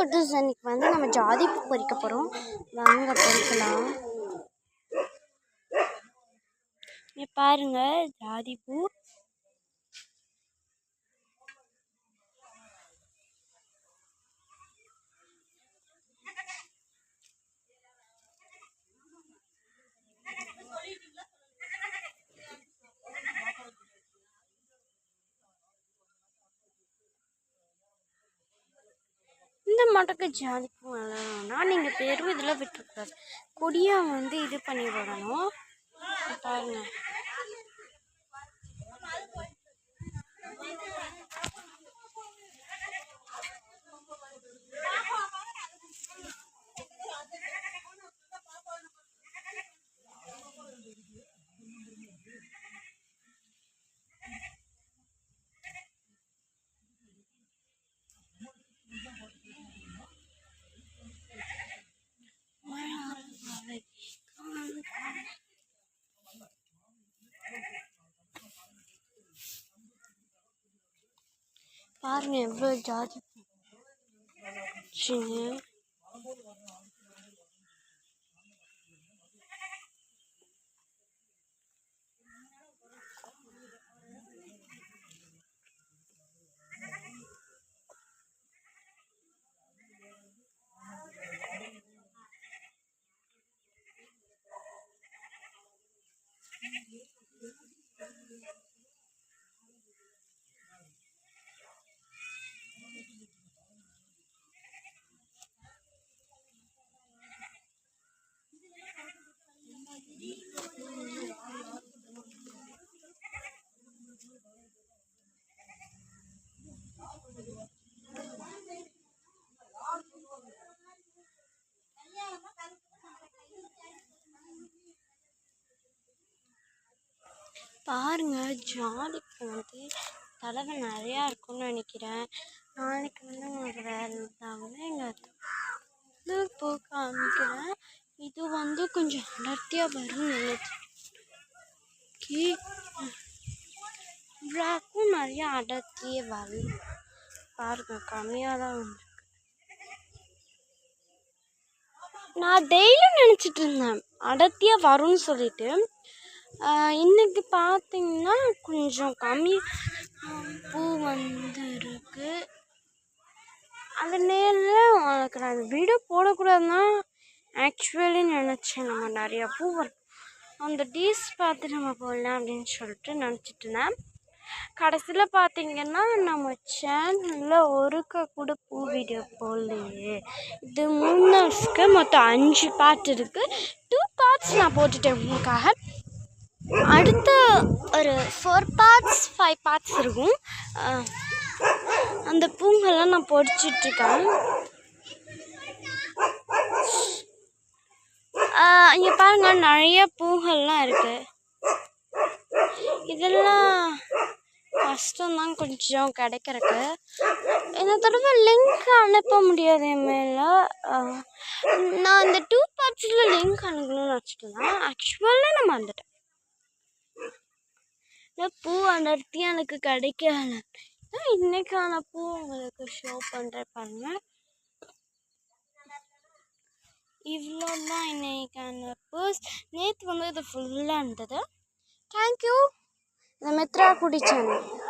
குட்டீஸ் இன்னைக்கு வந்து நம்ம ஜாதி பூ பறிக்க போகிறோம். வாங்க பறிக்கலாம். இங்கே பாருங்க ஜாதி பூ. இந்த மடக்கு ஜாதி பூ வளரணும்னா நீங்கள் பெரும் இதில் விட்டுருக்கூடாது, கொடியாக வந்து இது பண்ணி விடணும். பாருங்க பாருங்க எவ்வளோ ஜாதி பூச்சிங்க. பாருங்க ஜாதிக்கு வந்து தலைவை நிறையா இருக்கும்னு நினைக்கிறேன். நாளைக்கு வந்து உங்களுக்கு வேறு இருந்தாங்க எங்கள் பூ காமிக்கிறேன். இது வந்து கொஞ்சம் அடர்த்தியாக வரும்னு நினைச்சு இவ்வளோக்கும் நிறையா அடர்த்தியே வரும். பாருங்க கம்மியாக தான் வந்துருக்கு. நான் டெய்லியும் நினச்சிட்டு இருந்தேன் அடர்த்தியாக வரும்னு சொல்லிட்டு. இன்னைக்கு பார்த்தீங்கன்னா கொஞ்சம் கம்மி பூ வந்து இருக்கு. அந்த நேரில் உனக்கு நான் வீடியோ போடக்கூடாதுன்னா ஆக்சுவலி நினச்சேன். நம்ம நிறையா பூ வரும், அந்த டீஸ் பார்த்து நம்ம போடலாம் அப்படின்னு சொல்லிட்டு நினச்சிட்டு இருந்தேன். கடைசியில் பார்த்தீங்கன்னா நம்ம சேனலில் ஒருக்க கூட பூ வீடியோ போடலையே. இது 3 நாள்ஸ்க்கு மொத்தம் 5 பார்ட் இருக்குது. 2 பார்ட்ஸ் நான் போட்டுட்டேன் உங்களுக்காக. அடுத்த ஒரு 4 பார்ட்ஸ் 5 பார்ட்ஸ் இருக்கும். அந்த பூங்கெல்லாம் நான் பொறிச்சிட்ருக்கேன். இங்கே பாருங்கள் நிறைய பூங்கள்லாம் இருக்குது. இதெல்லாம் கஷ்டம்தான் கொஞ்சம் கிடைக்கிறதுக்கு. இந்த தடவை லிங்க் அனுப்ப முடியாது என் மேலே. நான் இந்த 2 பார்ட்ஸில் லிங்க் அனுப்பணும்னு வச்சுக்கலாம். ஆக்சுவலாக நான் வந்துட்டேன். பூ அடர்த்தி எனக்கு கிடைக்கல. இன்னைக்கான பூ உங்களுக்கு ஷோ பண்ணுறேன் பாருங்க. இவ்வளோதான் இன்னைக்கான பூஸ். நேற்று வந்து இது ஃபுல்லாக இருந்தது. தேங்க்யூ. இந்த மித்ரா குடி சேனல்.